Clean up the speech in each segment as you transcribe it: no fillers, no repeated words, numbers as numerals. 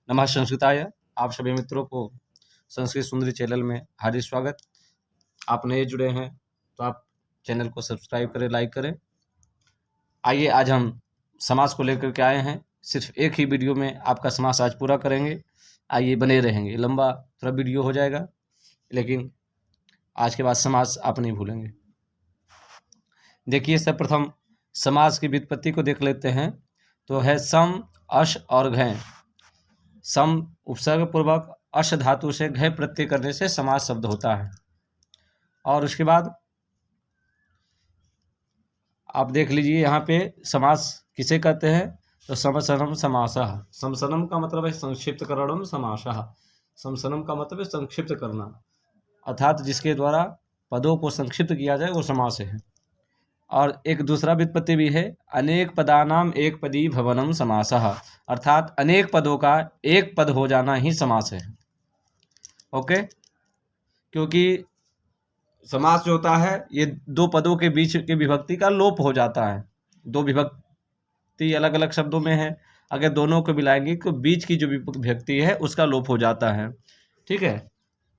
नमः संस्कृताय। आप सभी मित्रों को संस्कृत सुंदरी चैनल में हार्दिक स्वागत। आप नए जुड़े हैं तो आप चैनल को सब्सक्राइब करें, लाइक करें। आइए आज हम समास को लेकर के आए हैं। सिर्फ एक ही वीडियो में आपका समास आज पूरा करेंगे। आइए बने रहेंगे, लंबा थोड़ा वीडियो हो जाएगा लेकिन आज के बाद समास आप नहीं भूलेंगे। देखिए सर्वप्रथम समास की व्युत्पत्ति को देख लेते हैं। तो है सम, अश और घय। सम उपसर्ग पूर्वक अश धातु से घय प्रत्यय करने से समास शब्द होता है। और उसके बाद आप देख लीजिए यहाँ पे समास किसे कहते हैं। तो समसनम समासः। समसनम का मतलब है संक्षिप्त करणम समासः। समसनम का मतलब है संक्षिप्त करना, अर्थात जिसके द्वारा पदों को संक्षिप्त किया जाए वो समास है। और एक दूसरा व्युत्पत्ति भी है, अनेक पदानाम एक पदी भवनम समासः, अर्थात अनेक पदों का एक पद हो जाना ही समास है। ओके, क्योंकि समास जो होता है ये दो पदों के बीच के विभक्ति का लोप हो जाता है। दो विभक्ति अलग अलग शब्दों में है, अगर दोनों को मिलाएंगे तो बीच की जो विभक्ति है उसका लोप हो जाता है। ठीक है।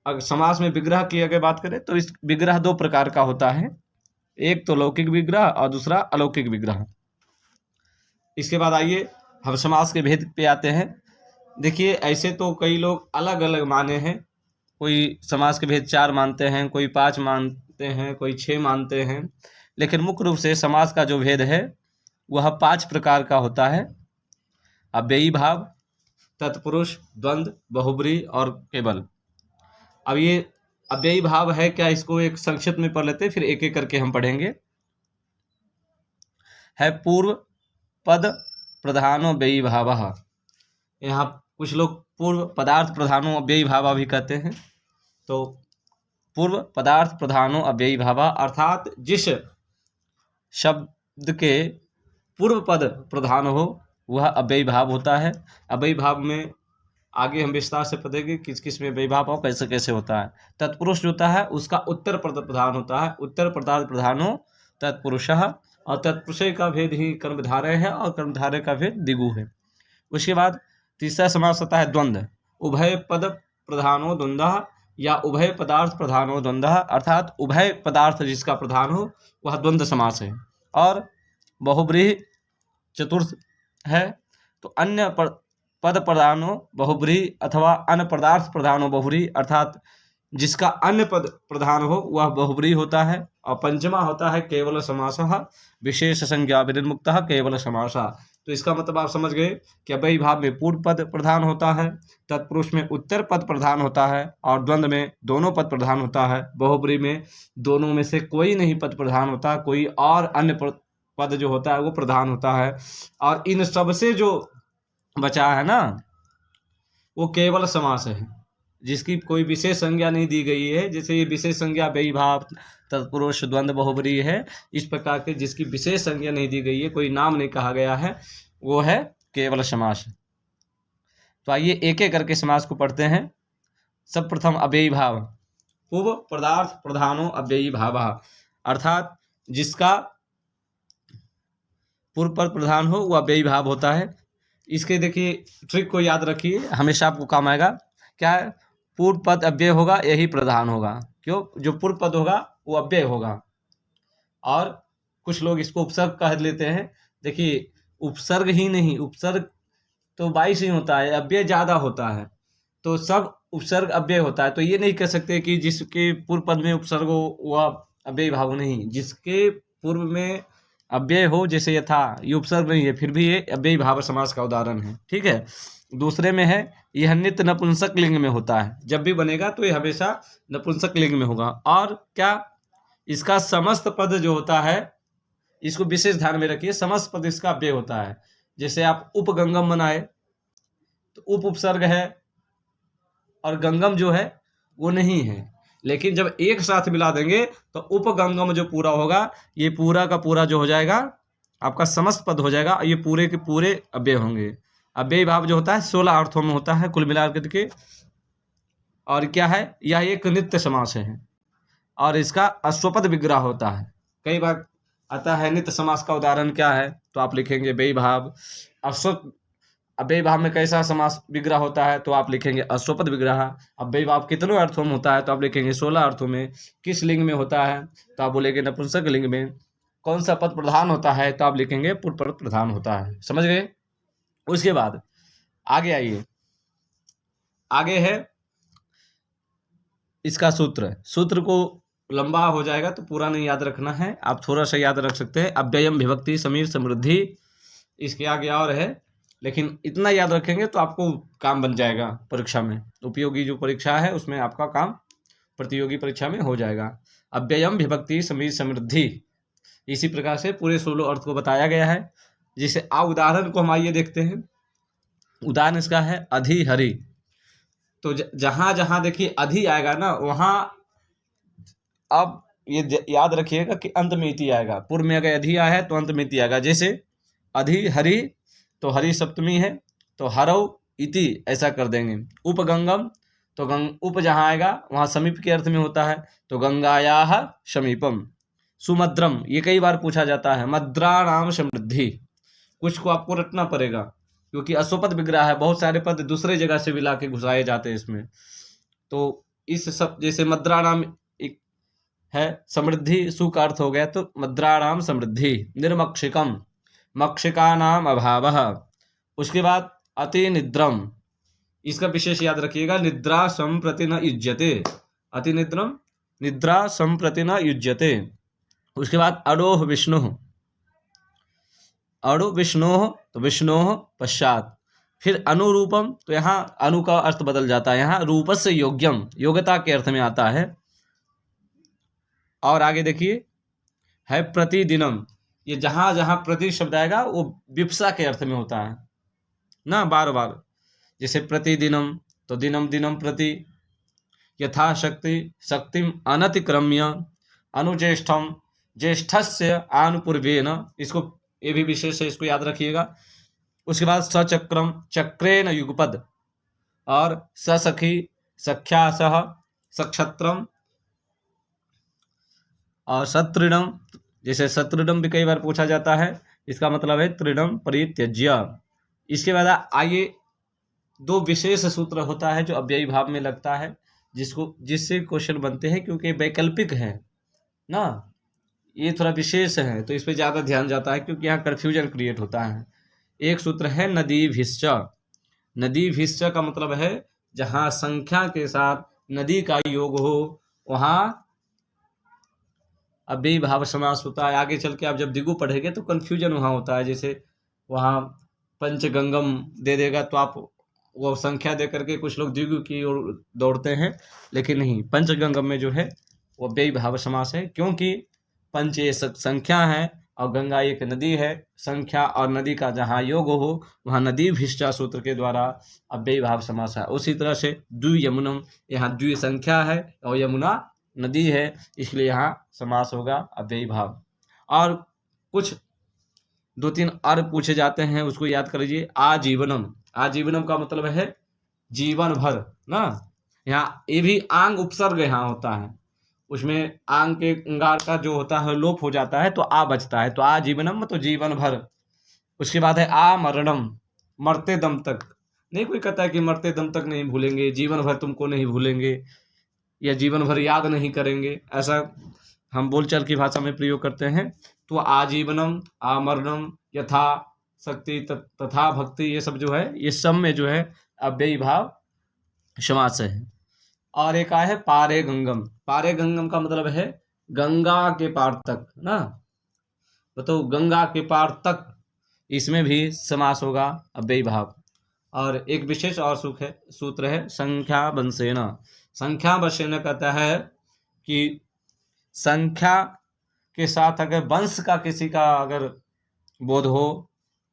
अगर समास में विग्रह की अगर बात करें तो इस विग्रह दो प्रकार का होता है, एक तो लौकिक विग्रह और दूसरा अलौकिक विग्रह। इसके बाद आइए हम समास के भेद पे आते हैं। देखिए ऐसे तो कई लोग अलग अलग माने हैं, कोई समास के भेद 4 मानते हैं, कोई 5 मानते हैं, कोई 6 मानते हैं, लेकिन मुख्य रूप से समास का जो भेद है वह 5 प्रकार का होता है। अव्ययी भाव, तत्पुरुष, द्वंद्व, बहुब्रीहि और केवल। अब ये अव्ययी भाव है क्या, इसको एक संक्षिप्त में पढ़ लेते हैं, फिर एक एक करके हम पढ़ेंगे। है पूर्व पद प्रधानो व्ययी भावः। यहाँ कुछ लोग पूर्व पदार्थ प्रधानो अव्ययी भावा भी कहते हैं। तो पूर्व पदार्थ प्रधानो अव्ययी भावा अर्थात जिस शब्द के पूर्व पद प्रधान हो वह अव्ययी भाव होता है। अव्ययी भाव में आगे हम विस्तार से पढ़ेंगे किस किस में अव्ययी भाव कैसे कैसे होता है। तत्पुरुष जो होता है उसका उत्तर पद प्रधान होता है, उत्तर पदार्थ प्रधानो तत्पुरुषः, और तत्पुरुष का भेद ही कर्मधारय है और कर्मधारय का भेद दिगु है। उसके बाद तीसरा समास होता है द्वंद्व। उभय पद प्रधानो द्वंद्वः या उभय पदार्थ प्रधानो द्वंद्वः, अर्थात उभय पदार्थ जिसका प्रधान हो वह द्वंद्व समास है। और बहुब्रीहि चतुर्थ है। तो अन्य पद प्रधानो बहुब्रीहि अथवा अन्य पदार्थ प्रधानो बहुब्रीहि, अर्थात जिसका अन्य पद प्रधान हो वह बहुब्रीहि होता है। और पंचमा होता है केवल समासः, विशेष संज्ञा विनिर्मुक्तः केवल समासः। तो इसका मतलब आप समझ गए कि अव्ययी भाव में पूर्व पद प्रधान होता है, तत्पुरुष में उत्तर पद प्रधान होता है, और द्वंद्व में दोनों पद प्रधान होता है, बहुब्रीहि में दोनों में से कोई नहीं पद प्रधान होता, कोई और अन्य पद जो होता है वो प्रधान होता है। और इन सब से जो बचा है ना वो केवल समास है, जिसकी कोई विशेष संज्ञा नहीं दी गई है। जैसे ये विशेष संज्ञा अव्ययी भाव, तत्पुरुष, द्वंद्व, बहुब्रीहि है, इस प्रकार के जिसकी विशेष संज्ञा नहीं दी गई है, कोई नाम नहीं कहा गया है, वो है केवल समास। तो आइए एक एक करके समास को पढ़ते हैं। सब प्रथम अव्ययी भाव। पूर्व पदार्थ प्रधानो अव्ययी भावः, अर्थात जिसका पूर्व पद प्रधान हो वह अव्ययी भाव होता है। इसके देखिए ट्रिक को याद रखिए, हमेशा आपको काम आएगा। क्या है, पूर्व पद अव्यय होगा यही प्रधान होगा। क्यों, जो पूर्व पद होगा वो अव्यय होगा। और कुछ लोग इसको उपसर्ग कह लेते हैं। देखिए उपसर्ग ही नहीं, उपसर्ग तो 22 ही होता है, अव्यय ज़्यादा होता है, तो सब उपसर्ग अव्यय होता है। तो ये नहीं कह सकते कि जिसके पूर्व पद में उपसर्ग हो वह अव्ययी भाव नहीं, जिसके पूर्व में अव्यय हो, जैसे यथा ये उपसर्ग नहीं है फिर भी ये अव्ययी भाव समास का उदाहरण है। ठीक है। दूसरे में है यह नित्य नपुंसक लिंग में होता है, जब भी बनेगा तो ये हमेशा नपुंसक लिंग में होगा। और क्या, इसका समस्त पद जो होता है इसको विशेष ध्यान में रखिए, समस्त पद इसका अव्यय होता है। जैसे आप उपगंगम बनाए तो उप उपसर्ग है और गंगम जो है वो नहीं है, लेकिन जब एक साथ मिला देंगे तो उपगंगम जो पूरा होगा ये पूरा का पूरा जो हो जाएगा आपका समस्त पद हो जाएगा, ये पूरे के पूरे अव्यय होंगे। अव्ययी भाव जो होता है 16 अर्थों में होता है कुल मिला करके। और क्या है, यह एक नित्य समास है और इसका अश्वपद विग्रह होता है। कई बार आता है नित्य समास का उदाहरण क्या है, तो आप लिखेंगे अव्ययी भाव, अश्व अव्ययी भाव में कैसा समास विग्रह होता है, तो आप लिखेंगे अश्वपद विग्रह। अव्ययी भाव कितनों अर्थों में होता है, तो आप लिखेंगे 16 अर्थों में। किस लिंग में होता है, तो आप बोलेंगे नपुंसक लिंग में। कौन सा पद प्रधान होता है, तो आप लिखेंगे पूर्व पद प्रधान होता है। समझ गए। उसके बाद आगे आइए, आगे है इसका सूत्र। सूत्र को लंबा हो जाएगा तो पूरा नहीं याद रखना है, आप थोड़ा सा याद रख सकते हैं। अव्ययम विभक्ति समीर समृद्धि, इसके आगे और है, लेकिन इतना याद रखेंगे तो आपको काम बन जाएगा परीक्षा में। उपयोगी जो परीक्षा है उसमें आपका काम प्रतियोगी परीक्षा में हो जाएगा। अव्ययम विभक्ति समीर समृद्धि, इसी प्रकार से पूरे 16 अर्थ को बताया गया है। जिसे उदाहरण को हम आइए देखते हैं। उदाहरण इसका है अधि हरि। तो जहां जहां देखिए अधि आएगा ना, वहां अब ये याद रखिएगा कि अंत में इति आएगा। पूर्व में अगर अधि आया है तो अंत में इति आएगा। जैसे अधि हरि, तो हरि सप्तमी है तो हरौ इति ऐसा कर देंगे। उपगंगम, तो उप जहाँ आएगा वहाँ समीप के अर्थ में होता है, तो गंगायाः समीपम। सुमद्रम, ये कई बार पूछा जाता है। मद्राणाम समृद्धि, कुछ को आपको रटना पड़ेगा क्योंकि अश्वपद विग्रह है, बहुत सारे पद दूसरे जगह से भी ला के घुसाए जाते हैं इसमें। तो इस सब, जैसे मद्राणाम एक है, समृद्धि सु का अर्थ हो गया, तो मद्राणाम समृद्धि। निर्मक्षिकम, मक्षिका नाम अभावः। उसके बाद अति निद्रम, इसका विशेष याद रखिएगा। निद्रा संप्रति न युज्यते, अति निद्रम निद्रा संप्रति न युज्यते। उसके बाद अडोह विष्णु, अणु विष्णोः, तो विष्णोः पश्चात। फिर अनुरूपम, तो यहाँ अनु का अर्थ बदल जाता है, यहाँ रूपस्य योग्यम, योग्यता के अर्थ में आता है। और आगे देखिए है प्रतिदिनम, ये जहाँ जहाँ प्रति शब्द आएगा वो विप्सा के अर्थ में होता है ना, बार बार। जैसे प्रतिदिनम, तो दिनम दिनम प्रति। यथाशक्ति शक्तिम अनतिक्रम्य। अनुज्येष्ठम, ज्येष्ठस्य आनुपूर्वेन, इसको ये भी विशेष है, इसको याद रखिएगा। उसके बाद सचक्रम, चक्रेण युगपद। और ससखी, सख्या सह, सक्षत्रम। और सत्रिणम, जैसे सत्रिणम भी कई बार पूछा जाता है, इसका मतलब है त्रिणम परित्यज्य। इसके बाद आइए दो विशेष सूत्र होता है जो अव्ययी भाव में लगता है, जिससे क्वेश्चन बनते हैं, क्योंकि वैकल्पिक है ना, ये थोड़ा विशेष है तो इस पर ज़्यादा ध्यान जाता है क्योंकि यहाँ कन्फ्यूजन क्रिएट होता है। एक सूत्र है नदीभिश्च। नदीभिश्च का मतलब है जहाँ संख्या के साथ नदी का योग हो वहाँ अव्ययी भाव समास होता है। आगे चल के आप जब दिगु पढ़ेंगे तो कन्फ्यूजन वहाँ होता है। जैसे वहाँ पंचगंगम दे देगा तो आप वो संख्या दे करके कुछ लोग द्विगु की ओर दौड़ते हैं, लेकिन नहीं, पंचगंगम में जो है वो अव्ययी भाव समास है, क्योंकि पंच ये संख्या है और गंगा एक नदी है। संख्या और नदी का जहाँ योग हो वहाँ नदी भिष्टा सूत्र के द्वारा अव्ययी भाव समास है। उसी तरह से द्वियमुनम, यहाँ द्वि संख्या है और यमुना नदी है, इसलिए यहाँ समास होगा अव्ययी भाव। और कुछ दो तीन और पूछे जाते हैं, उसको याद कर लीजिए। आजीवनम, आजीवनम का मतलब है जीवन भर ना। यहाँ ये भी आंग उपसर्ग यहाँ होता है, उसमें आंग के अंगार का जो होता है लोप हो जाता है तो आ बचता है, तो आजीवनम तो जीवन भर। उसके बाद है आमरणम, मरते दम तक। नहीं कोई कहता है कि मरते दम तक नहीं भूलेंगे, जीवन भर तुमको नहीं भूलेंगे या जीवन भर याद नहीं करेंगे, ऐसा हम बोलचाल की भाषा में प्रयोग करते हैं। तो आजीवनम, आमरणम, यथा शक्ति, तथा भक्ति, ये सब जो है ये सब में जो है अव्ययी भाव समास है। और एक है पारे गंगम। पारे गंगम का मतलब है गंगा के पार तक ना, बताओ गंगा के पार तक, इसमें भी समास होगा अव्ययी भाव। और एक विशेष और सूत्र है संख्या वंशेन। संख्या वंशेन कहता है कि संख्या के साथ अगर वंश का किसी का अगर बोध हो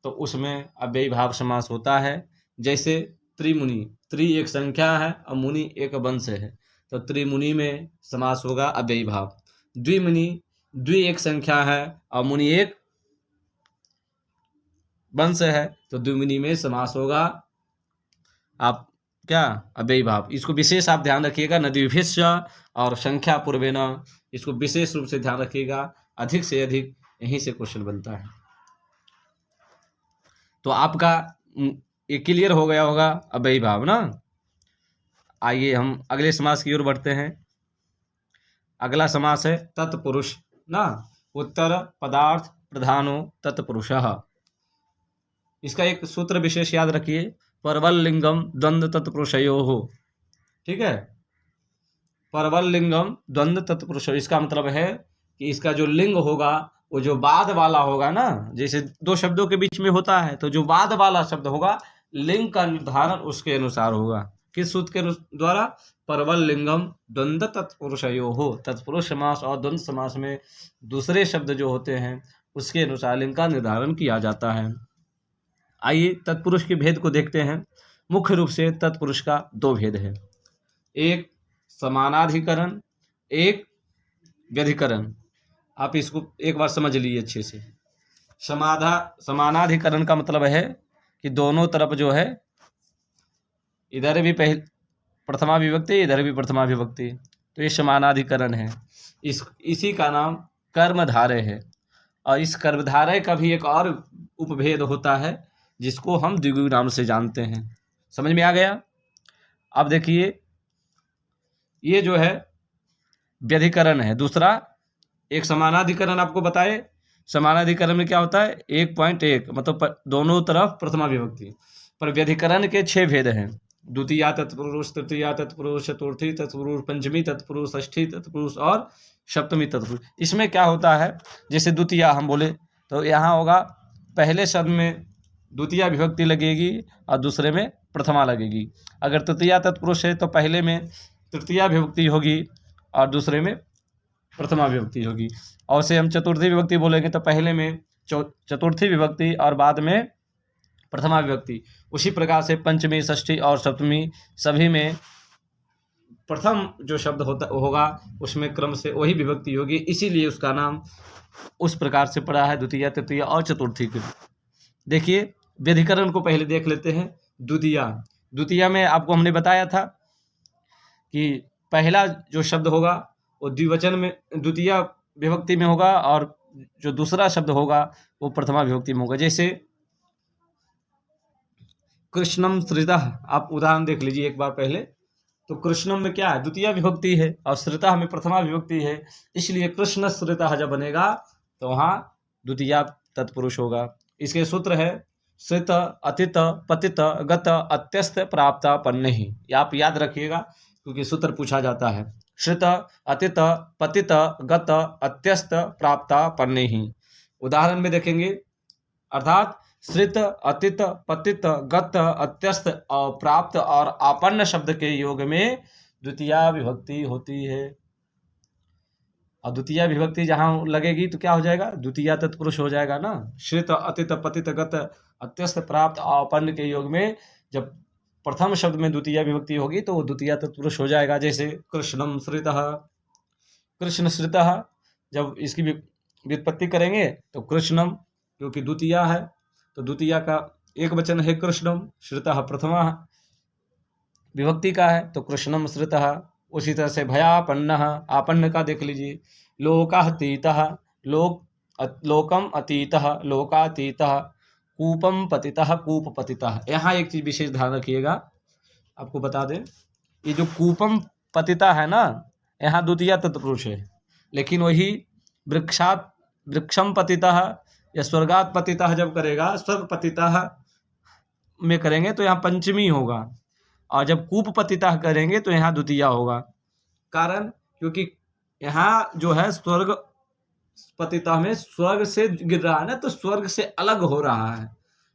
तो उसमें अव्ययी भाव समास होता है। जैसे त्रिमुनि, त्रि एक संख्या है और मुनि एक वंश है, तो त्रिमुनि में समास होगा अव्ययी भाव। द्विमुनि, द्वि एक संख्या है और मुनि एक वंश है, तो द्विमुनि में समास होगा आप क्या अव्ययी भाव। इसको विशेष आप ध्यान रखिएगा। नदीभिश्च और संख्या पूर्वेन, इसको विशेष रूप से ध्यान रखिएगा, अधिक से अधिक यहीं से क्वेश्चन बनता है। तो आपका ये क्लियर हो गया होगा अव्ययी भाव ना। आइए हम अगले समास की ओर बढ़ते हैं। अगला समास है तत्पुरुष ना। उत्तर पदार्थ प्रधानो तत्पुरुषः। इसका एक सूत्र विशेष याद रखिए, परवल लिंगम द्वंद्व तत्पुरुषयोः। ठीक है, परवल लिंगम द्वंद्व तत्पुरुष। इसका मतलब है कि इसका जो लिंग होगा वो जो बाद वाला होगा ना, जैसे दो शब्दों के बीच में होता है तो जो बाद वाला शब्द होगा लिंग का निर्धारण उसके अनुसार होगा। किस सूत्र के द्वारा? परवल लिंगम द्वंद्व तत्पुरुषयोः। तत्पुरुष समास और द्वंद्व समास में दूसरे शब्द जो होते हैं उसके अनुसार लिंग का निर्धारण किया जाता है। आइए तत्पुरुष के भेद को देखते हैं। मुख्य रूप से तत्पुरुष का दो भेद है, एक समानाधिकरण, एक व्यधिकरण। आप इसको एक बार समझ लीजिए अच्छे से। समानाधिकरण का मतलब है कि दोनों तरफ जो है, इधर भी प्रथमा विभक्ति, इधर भी प्रथमा विभक्ति, तो ये समानाधिकरण है। इसी का नाम कर्मधारय है। और इस कर्मधारय का भी एक और उपभेद होता है जिसको हम द्विगु नाम से जानते हैं। समझ में आ गया? अब देखिए, ये जो है व्यधिकरण है दूसरा। एक समानाधिकरण आपको बताए, समानाधिकरण में क्या होता है? 1.1 मतलब दोनों तरफ प्रथमा विभक्ति। पर व्यधिकरण के 6 भेद हैं। द्वितीया तत्पुरुष, तृतीया तत्पुरुष, चतुर्थी तत्पुरुष, पंचमी तत्पुरुष, षष्ठी तत्पुरुष और सप्तमी तत्पुरुष। इसमें क्या होता है, जैसे द्वितीया हम बोले तो यहाँ होगा पहले शब्द में द्वितीया विभक्ति लगेगी और दूसरे में प्रथमा लगेगी। अगर तृतीया तत्पुरुष है तो पहले में तृतीया विभक्ति होगी और दूसरे में प्रथमा विभक्ति होगी। और से हम चतुर्थी विभक्ति बोलेंगे तो पहले में चतुर्थी विभक्ति और बाद में प्रथमा विभक्ति। उसी प्रकार से पंचमी, षष्ठी और सप्तमी सभी में प्रथम जो शब्द होगा उसमें क्रम से वही विभक्ति होगी, इसीलिए उसका नाम उस प्रकार से पड़ा है, द्वितीया, तृतीया और चतुर्थी की। देखिए व्यधिकरण को पहले देख लेते हैं। द्वितीया में आपको हमने बताया था कि पहला जो शब्द होगा वो द्विवचन में द्वितीया विभक्ति में होगा और जो दूसरा शब्द होगा वो प्रथमा विभक्ति में होगा। जैसे कृष्णम श्रितः, आप उदाहरण देख लीजिए एक बार पहले। तो कृष्णम में क्या है? द्वितीया विभक्ति है और श्रितः में प्रथमा विभक्ति है, इसलिए कृष्ण श्रितः जब बनेगा तो वहाँ द्वितीया तत्पुरुष होगा। इसके सूत्र है श्रित अतित पतित गत अत्यस्त प्राप्त पन्नेहि। आप याद रखिएगा क्योंकि सूत्र पूछा जाता है। श्रित अतित पतित गत अत्यस्त प्राप्त पन्नेहि। उदाहरण में देखेंगे, अर्थात श्रित अतित पतित गत अत्यस्त और प्राप्त और आपन्न शब्द के योग में द्वितीया विभक्ति होती है। और द्वितीया विभक्ति जहाँ लगेगी तो क्या हो जाएगा? द्वितीया तत्पुरुष हो जाएगा ना। श्रित अतित पतित गत अत्यस्त प्राप्त आपन्न के योग में जब प्रथम शब्द में द्वितीया विभक्ति होगी तो वो द्वितीया तत्पुरुष हो जाएगा। जैसे कृष्णम श्रितः, कृष्ण श्रितः, जब इसकी व्युत्पत्ति करेंगे तो कृष्णम क्योंकि द्वितीया है तो द्वितीया का एक वचन है कृष्णम, श्रितः प्रथमा विभक्ति का है तो कृष्णम श्रितः। उसी तरह से भयापन्नः, आपन्न का देख लीजिए। लोकातीतः, लोकम अतीतः, लोकातीतः। कूपम पतितः, कूप पतितः। यहाँ एक चीज विशेष ध्यान रखिएगा, आपको बता दें, ये जो कूपम पतिता है ना, यहाँ द्वितीया तत्पुरुष है, लेकिन वही वृक्षम पतितः या स्वर्गात पतितः जब करेगा, स्वर्ग पतितः में करेंगे तो यहाँ पंचमी होगा, और जब कूप पतितः करेंगे तो यहाँ द्वितीया होगा। कारण क्योंकि यहाँ जो है स्वर्ग पतिता में स्वर्ग से गिर रहा है ना, तो स्वर्ग से अलग हो रहा है,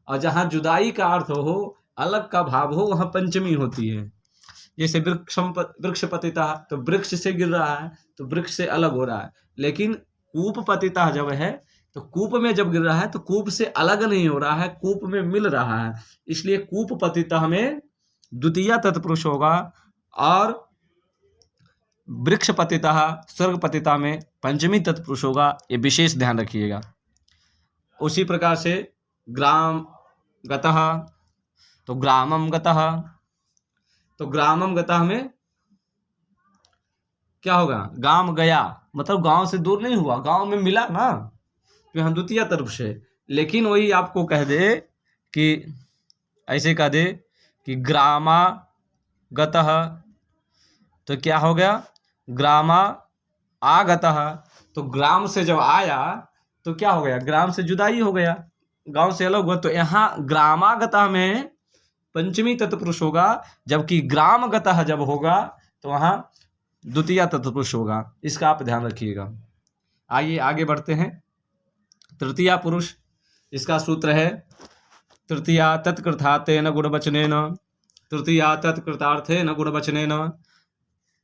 और जहाँ जुदाई का अर्थ हो, अलग का भाव हो, वहाँ पंचमी होती है। जैसे वृक्ष पतिता तो वृक्ष से गिर रहा है तो वृक्ष से अलग हो रहा है, लेकिन कूप पतिता जब है तो कूप में जब गिर रहा है तो कूप से अलग नहीं हो रहा है, कूप में मिल रहा है, इसलिए कूप पतिता में द्वितीया तत्पुरुष होगा और वृक्ष पतिता स्वर्ग पतिता में पंचमी तत्पुरुष होगा। ये विशेष ध्यान रखिएगा। उसी प्रकार से ग्राम गतः, तो ग्रामम गतः, तो ग्रामम गतः में क्या होगा? गांव गया, मतलब गांव से दूर नहीं हुआ, गांव में मिला ना, तो यहाँ द्वितीया तत्पुरुष है। लेकिन वही आपको कह दे कि ऐसे कह दे कि ग्रामागतः, तो क्या हो गया, ग्रामा आगतः, तो ग्राम से जब आया तो क्या हो गया, ग्राम से जुदाई हो गया, गांव से अलग हुआ। तो यहाँ ग्रामागतः में पंचमी तत्पुरुष होगा, जबकि ग्रामगतः जब होगा तो वहाँ द्वितीय तत्पुरुष होगा। इसका आप ध्यान रखिएगा। आइए आगे बढ़ते हैं। तृतीया पुरुष, इसका सूत्र है तृतीया तत्कृतार्थेन गुणवचनेन, तृतीया तत्कृतार्थेन गुणवचनेन,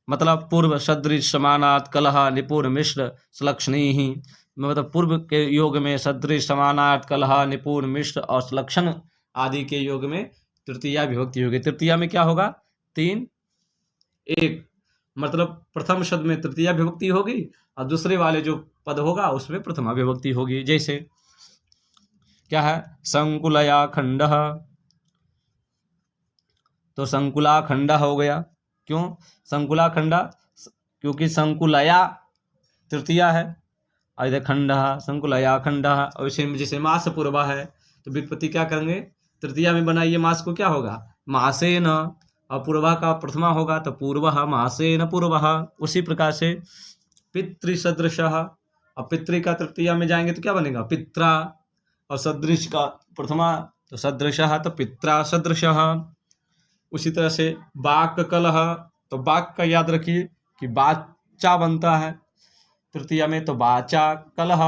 मतलब पूर्व सदृश समानात् कलह निपुण मिश्र सुलक्षणी, मतलब पूर्व के योग में सदृश समानार्थ कलह निपुण मिश्र और सुलक्षण आदि के योग में तृतीया विभक्ति होगी। तृतीया में क्या होगा, 3 1, मतलब प्रथम शब्द में तृतीया विभक्ति होगी और दूसरे वाले जो पद होगा उसमें प्रथमा विभक्ति होगी। जैसे क्या है, संकुलया खंड, तो संकुला खंड हो गया। क्यों संकुला खंडा, क्योंकि संकुलया तृतीया है, और इधर खंड संकुलया खंड। और इसे जैसे मास पूर्वा है तो व्युत्पत्ति क्या करेंगे, तृतीया में बनाइए, मास को क्या होगा, मासेन, और पूर्वा का प्रथमा होगा तो पूर्वः मासेन पूर्वः। उसी प्रकार से पितृसदृशः, और पितृ का तृतीया में जाएंगे तो क्या बनेगा, पित्रा, और सदृश का प्रथमा तो सदृशः, तो पित्रा सदृशः। उसी तरह से वाक् कलह, तो वाक् का याद रखिए कि वाचा बनता है तृतीया में, तो वाचा कलह।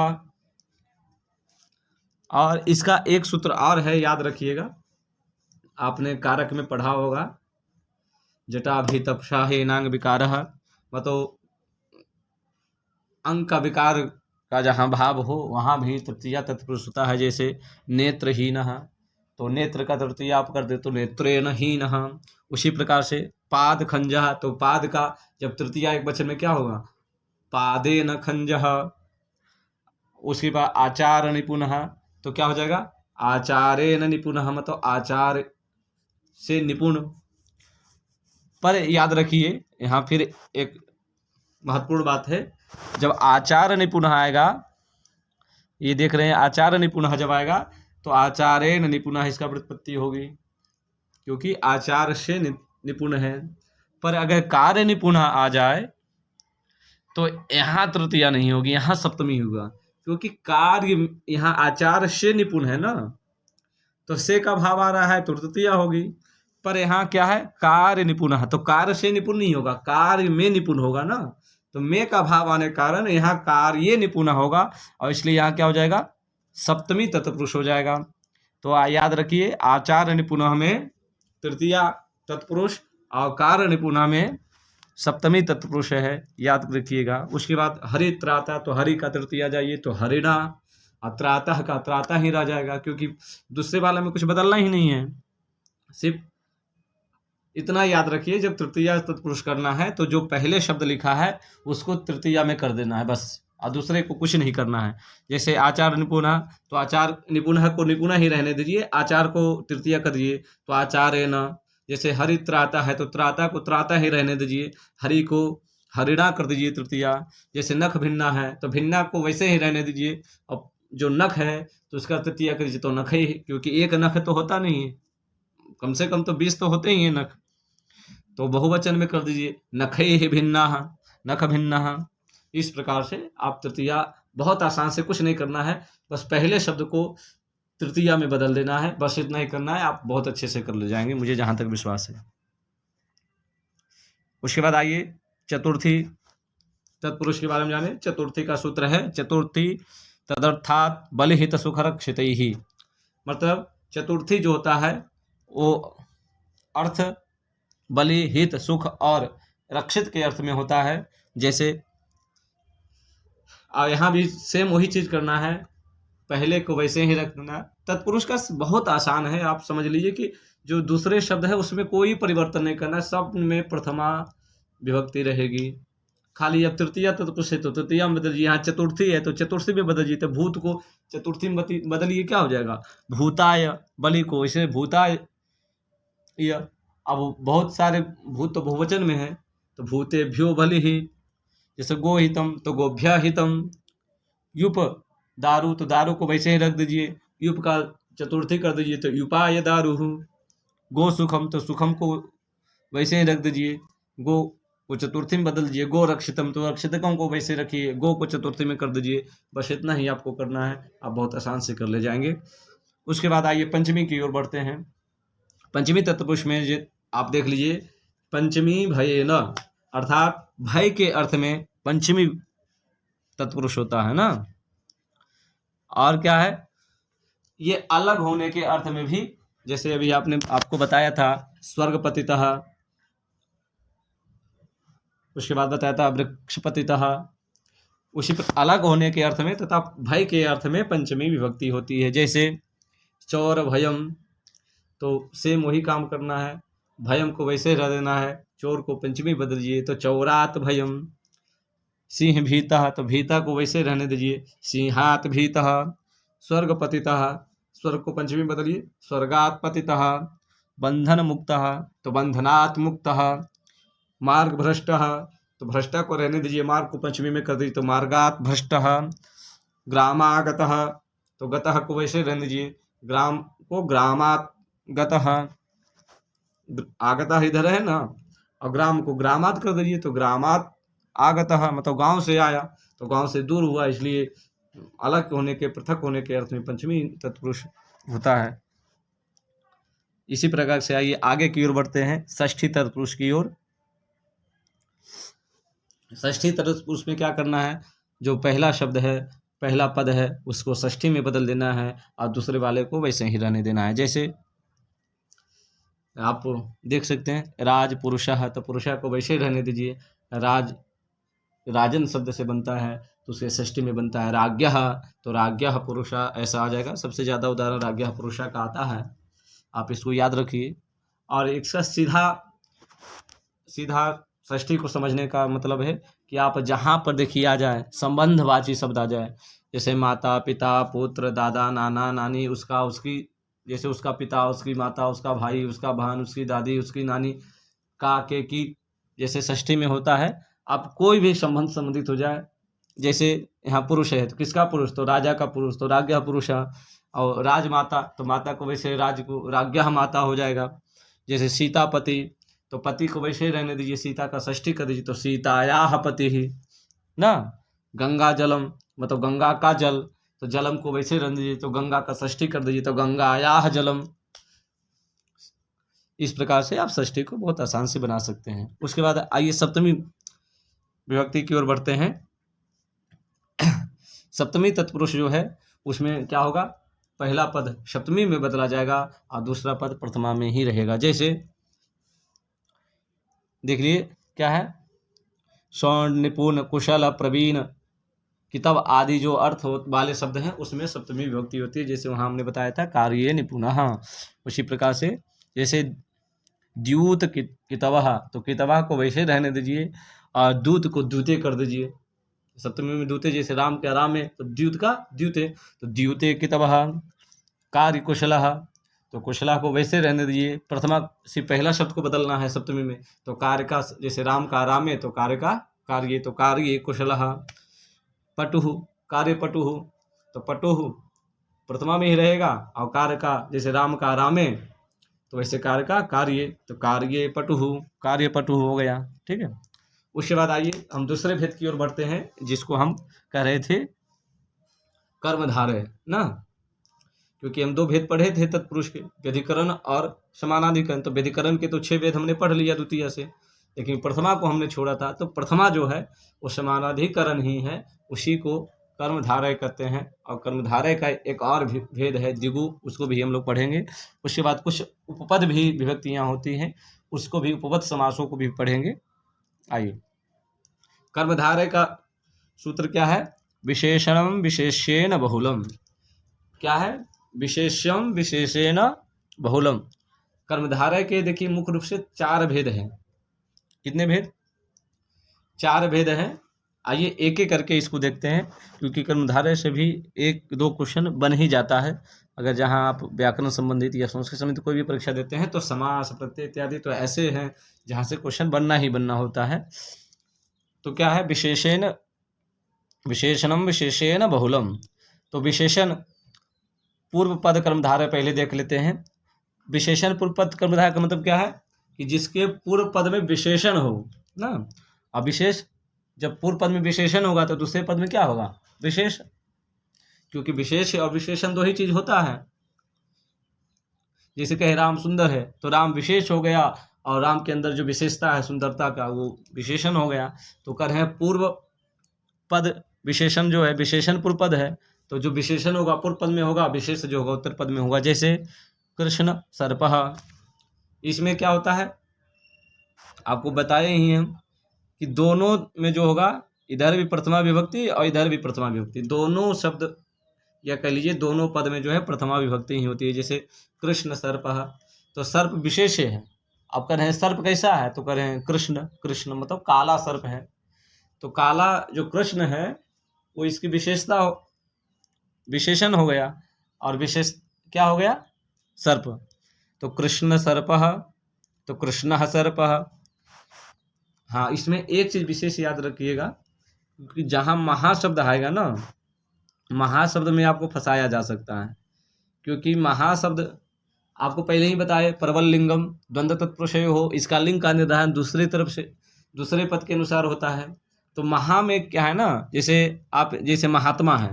और इसका एक सूत्र और है, याद रखिएगा, आपने कारक में पढ़ा होगा, जटाभि तपसा हेनांग विकारः, मतलब अंग का विकार का जहाँ भाव हो वहाँ भी तृतीया तत्पुरुष होता है। जैसे नेत्रहीनः, तो नेत्र का तृतीया आप कर दे तो नेत्रेण हीनः। उसी प्रकार से पाद खंजः, तो पाद का जब तृतीया एक वचन में क्या होगा, पादेन खंजः। उसके बाद आचार निपुणः, तो क्या हो जाएगा, आचारेण निपुणः, मतलब आचार से निपुण। पर याद रखिए यहाँ फिर एक महत्वपूर्ण बात है, जब आचार निपुणः आएगा, ये देख रहे हैं आचार निपुणः जब आएगा तो आचारेण निपुणः इसका व्युत्पत्ति होगी, क्योंकि आचार से निपुण है। पर अगर कार्य निपुणः आ जाए तो यहाँ तृतीया नहीं होगी, यहाँ सप्तमी होगा, क्योंकि कार्य यहाँ आचार से निपुण है ना, तो से का भाव आ रहा है तो तृतीया होगी। पर यहाँ क्या है, कार्य निपुणः, तो कार्य से निपुण नहीं होगा, कार्य में निपुण होगा ना, तो में का भाव आने के कारण यहाँ कार्य निपुण होगा, और इसलिए यहाँ क्या हो जाएगा, सप्तमी तत्पुरुष हो जाएगा। तो याद रखिए आचार निपुणः में तृतीया तत्पुरुष और कार्य निपुणः में सप्तमी तत्पुरुष है, याद रखिएगा। उसके बाद हरि त्राता, तो हरि का तृतीया जाइए तो हरिणा, और त्रातः का त्राता ही रह जाएगा, क्योंकि दूसरे वाले में कुछ बदलना ही नहीं है। सिर्फ इतना याद रखिए, जब तृतीया तत्पुरुष करना है तो जो पहले शब्द लिखा है उसको तृतीया में कर देना है बस, और दूसरे को कुछ नहीं करना है। जैसे आचार निपुणः, तो आचार निपुणः को निपुणः ही रहने दीजिए, आचार को तृतीया कर दीजिए तो आचारेण। जैसे हरि त्राता है तो त्राता को त्राता ही रहने दीजिए, हरि को हरिणा कर दीजिए तृतीया। जैसे नख भिन्ना है तो भिन्ना को वैसे ही रहने दीजिए, और जो नख है तो उसका तृतीया कर दीजिए तो नख ही, क्योंकि एक नख तो होता नहीं है, कम से कम तो 20 तो होते ही हैं नख, तो बहुवचन में कर दीजिए नखैः भिन्नाः, नख भिन्नः। इस प्रकार से आप तृतीया, बहुत आसान से, कुछ नहीं करना है, बस पहले शब्द को तृतीया में बदल देना है, बस इतना ही करना है, आप बहुत अच्छे से कर ले जाएंगे, मुझे जहाँ तक विश्वास है। उसके बाद आइए चतुर्थी तत्पुरुष के बारे में जाने। चतुर्थी का सूत्र है चतुर्थी तदर्थात् बलिहित सुखरक्षितैः, मतलब चतुर्थी जो होता है वो अर्थ बलि हित सुख और रक्षित के अर्थ में होता है। जैसे यहाँ भी सेम वही चीज करना है, पहले को वैसे ही रखना। तत्पुरुष का बहुत आसान है, आप समझ लीजिए कि जो दूसरे शब्द है उसमें कोई परिवर्तन नहीं करना, सब में प्रथमा विभक्ति रहेगी। खाली अब तृतीया तत्पुरुष है तो तृतीया में बदलिए, यहाँ चतुर्थी है तो चतुर्थी में बदलिए, तो भूत को चतुर्थी में बदलिए, क्या हो जाएगा, भूताय, बलि को इसे भूताय। अब बहुत सारे भूत तो बहुवचन में है तो भूतेभ्यो बलि ही। जैसे गोहितम तो गोभ्य हितम, युप दारू तो दारू को वैसे ही रख दीजिए, युप का चतुर्थी कर दीजिए तो युपाय दारुः। गो सुखम, तो सुखम को वैसे ही रख दीजिए, गो को चतुर्थी में बदल दीजिए। गो रक्षितम, तो रक्षितकम को वैसे रखिए, गो को चतुर्थी में कर दीजिए। बस इतना ही आपको करना है, आप बहुत आसान से कर ले जाएंगे। उसके बाद आइए पंचमी की ओर बढ़ते हैं। पंचमी तत्पुरुष में जो आप देख लीजिए, पंचमी भय न, अर्थात भय के अर्थ में पंचमी तत्पुरुष होता है ना। और क्या है, ये अलग होने के अर्थ में भी, जैसे अभी आपको बताया था स्वर्गपतितः, उसके बाद बताया था वृक्षपतितः, उसी पर अलग होने के अर्थ में तथा भय के अर्थ में पंचमी विभक्ति होती है। जैसे चौर भयम, तो सेम वही काम करना है, भयम को वैसे रह देना है, चोर को पंचमी बदलिए तो चौरात भयम। सिंह भीतः, तो भीता को वैसे रहने दीजिए, सिंहात भीतः। स्वर्गपतितः, स्वर्ग को पंचमी बदलिए स्वर्गात पतितः। बंधन मुक्तः, तो बंधनात् मुक्तः। मार्ग भ्रष्टः, तो भ्रष्टा को रहने दीजिए, मार्ग को पंचमी में कर दीजिए तो मार्गात भ्रष्टः। ग्रामागतः, तो गतः को वैसे रहने दीजिए, ग्राम को ग्रामात गतः। आगतः इधर है ना, और ग्राम को ग्रामात कर दीजिए तो ग्रामात आगतः, मतलब गांव से आया, तो गांव से दूर हुआ, इसलिए अलग होने के, पृथक होने के अर्थ में पंचमी तत्पुरुष होता है। इसी प्रकार से आइए आगे की ओर बढ़ते हैं, षष्ठी तत्पुरुष की ओर। षष्ठी तत्पुरुष में क्या करना है, जो पहला शब्द है, पहला पद है, उसको षष्ठी में बदल देना है और दूसरे वाले को वैसे ही रहने देना है। जैसे आप देख सकते हैं राज पुरुषः, तो पुरुषः को वैसे ही रहने दीजिए। राज राजन शब्द से बनता है, तो उसके षष्ठी में बनता है राज्ञः, तो राज्ञः पुरुषः ऐसा आ जाएगा। सबसे ज़्यादा उदाहरण राज्ञः पुरुषः का आता है, आप इसको याद रखिए। और इसका सीधा षष्ठी को समझने का मतलब है कि आप जहाँ पर देखिए आ जाए संबंधवाची शब्द आ जाए, जैसे माता पिता पुत्र दादा नाना नानी, उसका उसकी, जैसे उसका पिता उसकी माता उसका भाई उसका बहन उसकी दादी उसकी नानी का के की, जैसे षष्ठी में होता है। आप कोई भी संबंध संबंधित हो जाए, जैसे यहाँ पुरुष है तो किसका पुरुष, तो राजा का पुरुष, तो राज्ञः पुरुषः। और राजमाता, तो माता को वैसे राज को राज्ञः माता हो जाएगा। जैसे सीतापति, तो पति को वैसे ही रहने दीजिए, सीता का षष्ठी कर दीजिए तो सीतायाः पति ही ना। गंगा जलम, मतलब गंगा का जल, तो जलम को वैसे रहने दीजिए तो गंगा का षष्ठी कर दीजिए तो गंगायाः जलम। इस प्रकार से आप षष्ठी को बहुत आसान से बना सकते हैं। उसके बाद आइए सप्तमी विभक्ति की ओर बढ़ते हैं। सप्तमी तत्पुरुष जो है उसमें क्या होगा, पहला पद सप्तमी में बदला जाएगा और दूसरा पद प्रथमा में ही रहेगा। जैसे देख लिए क्या है, स्वर्ण निपुण कुशल प्रवीण किताब आदि जो अर्थ वाले शब्द हैं उसमें सप्तमी विभक्ति होती है। जैसे वहाँ हमने बताया था कार्ये निपुणः, उसी प्रकार से जैसे द्यूत कितवः, तो कितवः को वैसे रहने दीजिए और दूत को द्यूते कर दीजिए। सप्तमी में दूते, जैसे राम का राम है तो द्यूत का द्यूते, तो द्यूते कितवः। कार्य कुशलः, तो कुशला को वैसे रहने दीजिए, प्रथमा से पहला शब्द को बदलना है सप्तमी में, तो कार्य का, जैसे राम का राम है तो कार्य का कार्य, तो कार्य कुशलः। पटुः, कार्य पटुः, तो पटुः प्रथमा में ही रहेगा, और कार्य का, जैसे राम का राम है तो वैसे कार्य का कार्य, तो कार्य पटुः, कार्य पटुः हो गया। ठीक है। उसके बाद आइए हम दूसरे भेद की ओर बढ़ते हैं, जिसको हम कह रहे थे कर्मधारय ना, क्योंकि हम दो भेद पढ़े थे तत्पुरुष के, व्यधिकरण और समानाधिकरण। तो व्यधिकरण के तो 6 भेद हमने पढ़ लिया द्वितीय से, लेकिन प्रथमा को हमने छोड़ा था, तो प्रथमा जो है वो समानाधिकरण ही है, उसी को कर्मधारय कहते हैं। और कर्मधारय का एक और भेद है द्विगु, उसको भी हम लोग पढ़ेंगे। उसके बाद कुछ उपपद भी विभक्तियाँ होती हैं, उसको भी, उपपद समासों को भी पढ़ेंगे। आइए, कर्मधारय का सूत्र क्या है, विशेषणम विशेषेण बहुलम। क्या है, विशेष्यम विशेषेण बहुलम। कर्मधारय के देखिए मुख्य रूप से 4 भेद हैं। कितने भेद, 4 भेद हैं। आइए एक एक करके इसको देखते हैं, क्योंकि कर्मधारय से भी 1-2 क्वेश्चन बन ही जाता है। अगर जहां आप व्याकरण संबंधित या संस्कृत संबंधित कोई भी परीक्षा देते हैं तो समास प्रत्यय इत्यादि तो ऐसे हैं जहां से क्वेश्चन बनना ही बनना होता है। तो क्या है, विशेषेण, विशेषणम विशेषेण बहुलम। तो विशेषण पूर्व पद कर्मधारय पहले देख लेते हैं। विशेषण पूर्व पद कर्मधारय का मतलब क्या है कि जिसके पूर्व पद में विशेषण हो ना। अब विशेष जब पूर्व पद में विशेषण होगा तो दूसरे पद में क्या होगा, विशेष, क्योंकि विशेष और विशेषण दो ही चीज होता है। जैसे कहे राम सुंदर है तो राम विशेष हो गया और राम के अंदर जो विशेषता है सुंदरता का वो विशेषण हो गया। तो कर है पूर्व पद विशेषण जो है विशेषण पूर्व पद है, तो जो विशेषण होगा पूर्व पद में होगा, विशेष जो होगा उत्तर पद में होगा। जैसे कृष्ण सर्पः, इसमें क्या होता है आपको बताए ही हम कि दोनों में जो होगा इधर भी प्रथमा विभक्ति और इधर भी प्रथमा विभक्ति, दोनों शब्द या कह लीजिए दोनों पद में जो है प्रथमा विभक्ति ही होती है। जैसे कृष्ण सर्पः, तो सर्प विशेष है। अब कह रहे हैं सर्प कैसा है, तो कह रहे हैं कृष्ण, कृष्ण मतलब काला सर्प है। तो काला जो कृष्ण है वो इसकी विशेषता विशेषण हो गया और विशेष क्या हो गया, सर्प। तो कृष्ण सर्पः, तो कृष्णः सर्पः। हाँ, इसमें एक चीज विशेष याद रखिएगा कि जहाँ महाशब्द आएगा ना, महाशब्द में आपको फंसाया जा सकता है, क्योंकि महाशब्द आपको पहले ही बताए प्रबल लिंगम द्वंद्व तत्पुरुषय हो, इसका लिंग का निर्धारण दूसरी तरफ से दूसरे पद के अनुसार होता है। तो महा में क्या है ना, जैसे आप जैसे महात्मा है,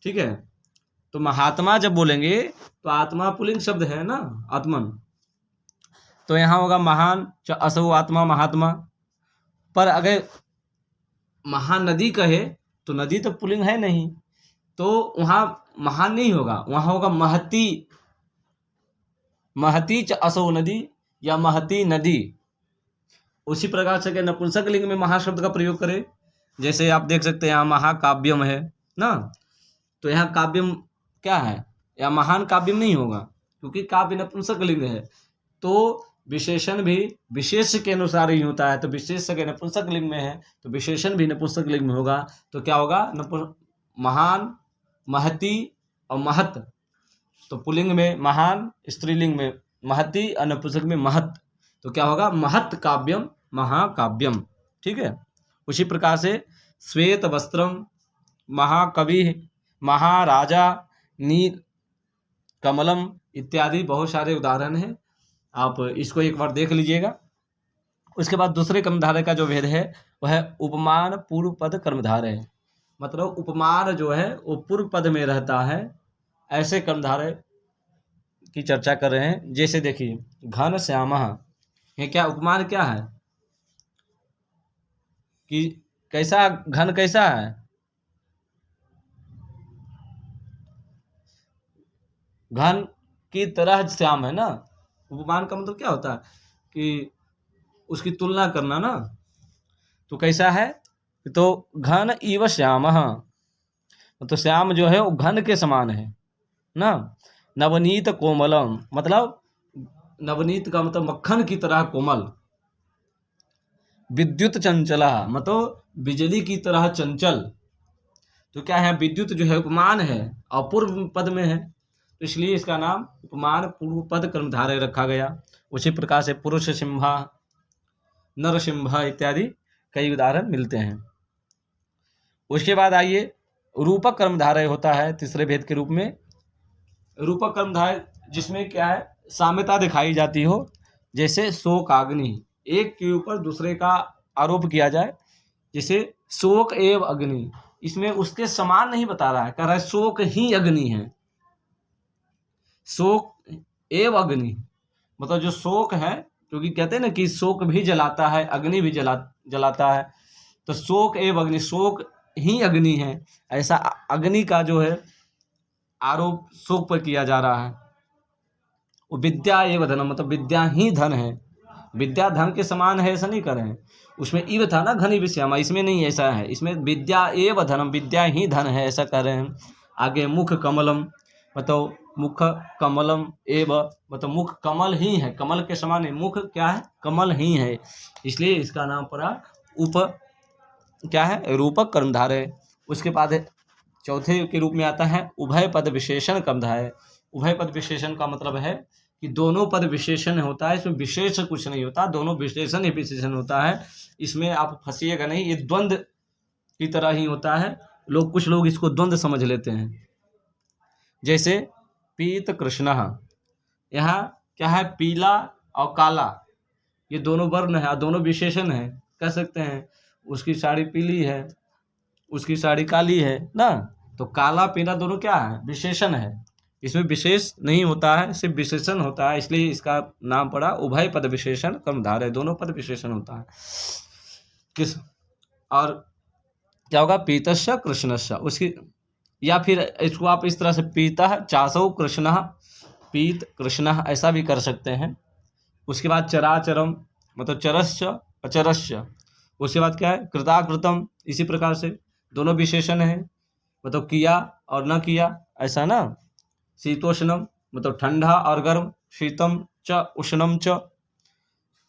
ठीक है, तो महात्मा जब बोलेंगे तो आत्मा पुल्लिंग शब्द है ना, आत्मन, तो यहाँ होगा महान असो आत्मा महात्मा। पर अगर महानदी कहे तो नदी तो पुल्लिंग है नहीं, तो वहाँ महान नहीं होगा, वहाँ होगा महती, महती च असो नदी या महती नदी। उसी प्रकार से नपुंसक लिंग में महाशब्द का प्रयोग करें, जैसे आप देख सकते हैं यहाँ महाकाव्यम है ना, तो यहाँ काव्यम क्या है, या महान काव्यम नहीं होगा क्योंकि काव्य नपुंसक लिंग है। तो विशेषण भी विशेष के अनुसार ही होता है, तो विशेष के नपुंसक लिंग में है तो विशेषण भी नपुंसक लिंग में होगा। तो क्या होगा, महान, महती और महत। तो पुल्लिंग में महान, स्त्रीलिंग में महती और नपुंसक में महत, तो क्या होगा महत काव्यम महाकाव्यम, ठीक है। उसी प्रकार से श्वेत वस्त्रम, महाकवि, महाराजा, नील कमलम इत्यादि बहुत सारे उदाहरण हैं, आप इसको एक बार देख लीजिएगा। उसके बाद दूसरे कर्मधारय का जो भेद है वह है उपमान पूर्व पद कर्मधारय, मतलब उपमान जो है वो पूर्व पद में रहता है, ऐसे कर्मधारय की चर्चा कर रहे हैं। जैसे देखिए घन श्यामः, ये क्या उपमान क्या है कि कैसा घन कैसा है, घन की तरह श्याम है ना। उपमान का मतलब क्या होता है कि उसकी तुलना करना ना, तो कैसा है, तो घन इव श्यामः, तो श्याम जो है वो घन के समान है ना। नवनीत कोमलम, मतलब नवनीत का मतलब मक्खन की तरह कोमल। विद्युत चंचला, मतलब बिजली की तरह चंचल। तो क्या है, विद्युत जो है उपमान है और पूर्व पद में है, तो इसलिए इसका नाम उपमान पूर्व पद कर्मधारय रखा गया। उसी प्रकार से पुरुष सिंहा, नरसिंह इत्यादि कई उदाहरण मिलते हैं। उसके बाद आइए रूपक कर्मधारय होता है तीसरे भेद के रूप में। रूपक कर्मधारय जिसमें क्या है, साम्यता दिखाई जाती हो, जैसे शोकाग्नि, एक के ऊपर दूसरे का आरोप किया जाए, जैसे शोक एवं अग्नि, इसमें उसके समान नहीं बता रहा है, कह रहा है शोक ही अग्नि है। शोक एवं अग्नि मतलब जो शोक है, क्योंकि कहते हैं ना कि शोक भी जलाता है अग्नि भी जलाता है, तो शोक एवं अग्नि, शोक ही अग्नि है, ऐसा अग्नि का जो है आरोप शोक पर किया जा रहा है। वो विद्या एवं धन, मतलब विद्या ही धन है, विद्या धन के समान है ऐसा नहीं कर रहे हैं। उसमें इव था ना घनी विश्यामा, इसमें नहीं ऐसा है, इसमें विद्या एवं धनम, विद्या ही धन है ऐसा कर रहे हैं। आगे मुख कमलम, मतलब मुख कमलम एव, मतलब मुख कमल ही है, कमल के समान है, मुख क्या है, कमल ही है, इसलिए इसका नाम पड़ा उप क्या है, रूपक कर्मधारय। उसके बाद चौथे के रूप में आता है उभय पद विशेषण कर्मधारय। उभय पद विशेषण का मतलब है कि दोनों पद विशेषण होता है, इसमें विशेष कुछ नहीं होता, दोनों विशेषण ही विशेषण होता है, इसमें आप फंसिएगा नहीं, ये द्वंद्व की तरह ही होता है। कुछ लोग इसको द्वंद्व समझ लेते हैं। जैसे पीत कृष्ण, यहाँ क्या है, पीला और काला, ये दोनों वर्ण है और दोनों विशेषण है, कह सकते हैं। उसकी साड़ी पीली है, उसकी साड़ी काली है ना, तो काला पीला दोनों क्या है, विशेषण है। इसमें विशेष नहीं होता है, सिर्फ विशेषण होता है, इसलिए इसका नाम पड़ा उभय पद विशेषण कर्मधारय, दोनों पद विशेषण होता है। किस और क्या होगा, पीतस्य कृष्णस्य, उसकी, या फिर इसको आप इस तरह से पीतः चासौ कृष्णः, पीत कृष्णः ऐसा भी कर सकते हैं। उसके बाद चराचरम मतलब चरस्य अचरस्य, उसके बाद क्या है, कृताकृतम, इसी प्रकार से दोनों विशेषण है, मतलब किया और न किया, ऐसा ना। शीतोष्णम मतलब ठंडा और गर्म, शीतम च उष्णम च,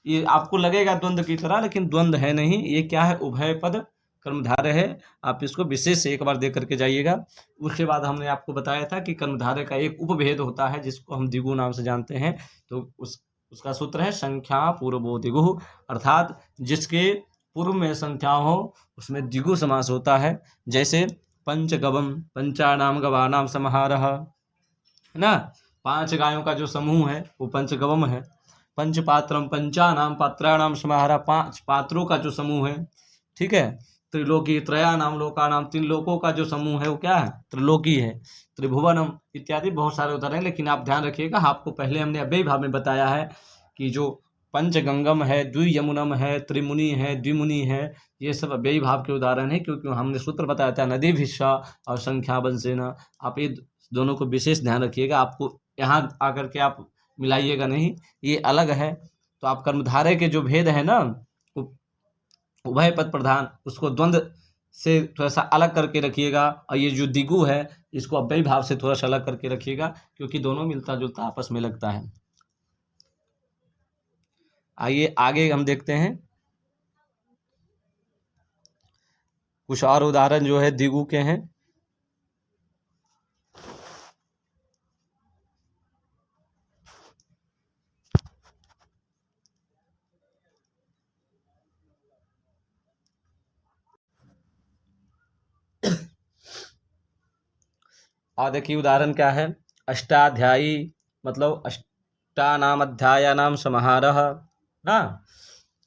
ये आपको लगेगा द्वंद्व की तरह, लेकिन द्वंद्व है नहीं, ये क्या है, उभय पद कर्मधारय है। आप इसको विशेष से एक बार देख करके जाइएगा। उसके बाद हमने आपको बताया था कि कर्मधारय का एक उपभेद होता है जिसको हम द्विगु नाम से जानते हैं, तो उसका सूत्र है संख्या पूर्वो द्विगु, अर्थात जिसके पूर्व में संख्या हो उसमें द्विगु समास होता है। जैसे पंचगवम पंचानाम गवानाम समाहारः, है ना, 5 गायों का जो समूह है वो पंचगवम है। पंचपात्रम पंचानाम पात्राणाम समाहारः, 5 पात्रों का जो समूह है, ठीक है। त्रिलोकी त्रयानाम लोकानाम, 3 लोकों का जो समूह है वो क्या है, त्रिलोकी है। त्रिभुवनम इत्यादि बहुत सारे उदाहरण हैं, लेकिन आप ध्यान रखिएगा, आपको पहले हमने अव्ययी भाव में बताया है कि जो पंचगंगम है, द्वियमुनम है, त्रिमुनि है, द्विमुनि है, ये सब अव्ययी भाव के उदाहरण है, क्योंकि हमने सूत्र बताया था नदी भिषा और संख्या वंशेन। आप ये दोनों को विशेष ध्यान रखिएगा, आपको यहाँ आकर के आप मिलाइएगा नहीं, ये अलग है। तो आप कर्मधारय के जो भेद है ना, उभय पद प्रधान, उसको द्वंद्व से थोड़ा सा अलग करके रखिएगा, और ये जो दिगु है इसको अव्ययी भाव से थोड़ा सा अलग करके रखिएगा, क्योंकि दोनों मिलता जुलता आपस में लगता है। आइए आगे हम देखते हैं कुछ और उदाहरण जो है दिगु के हैं। और देखिए उदाहरण क्या है, अष्टाध्यायी मतलब अष्टानाम अध्यायानाम समाहारः ना,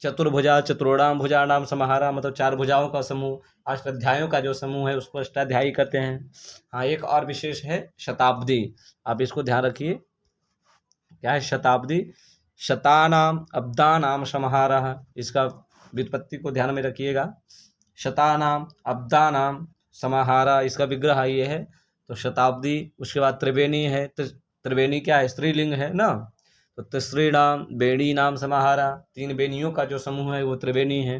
चतुर्भुजा चतुर्णाम भुजानाम समाहारः मतलब 4 भुजाओं का समूह, अष्टाध्यायों का जो समूह है उसको अष्टाध्यायी कहते हैं। हाँ, एक और विशेष है शताब्दी, आप इसको ध्यान रखिए, क्या है शताब्दी, शतानाम अब्दानाम समाहारः, इसका व्युत्पत्ति को ध्यान में रखिएगा। शतानाम अब्दानाम समाहारा, इसका विग्रह ये है, तो शताब्दी। उसके बाद त्रिवेणी है, त्रिवेणी क्या है, स्त्रीलिंग है ना, तो तिसृणाम बेणी नाम समाहारा, 3 बेनियों का जो समूह है वो त्रिवेणी है।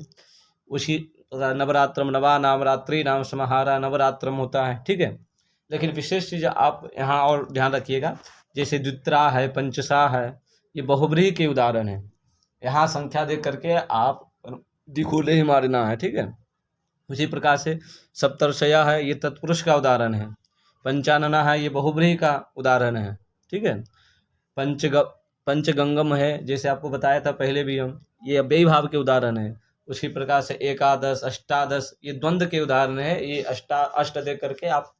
उसी नवरात्रम नवा नाम रात्रि नाम समाहारा, नवरात्रम होता है, ठीक है। लेकिन विशेष चीज़ आप यहाँ और ध्यान रखिएगा, जैसे द्वित्रा है, पंचसा है, ये बहुब्रीहि के उदाहरण है। यहाँ संख्या देख करके आप दिखोले ही मारना है, ठीक है। उसी प्रकार से सप्तर्षया है, ये तत्पुरुष का उदाहरण है। पंचानना है, ये बहुब्रीहि का उदाहरण है, ठीक है। पंचगंगम है, जैसे आपको बताया था पहले भी हम, ये अव्ययी भाव के उदाहरण है। उसी प्रकार से एकादश अष्टादश ये द्वंद्व के उदाहरण है। ये अष्ट देख करके आप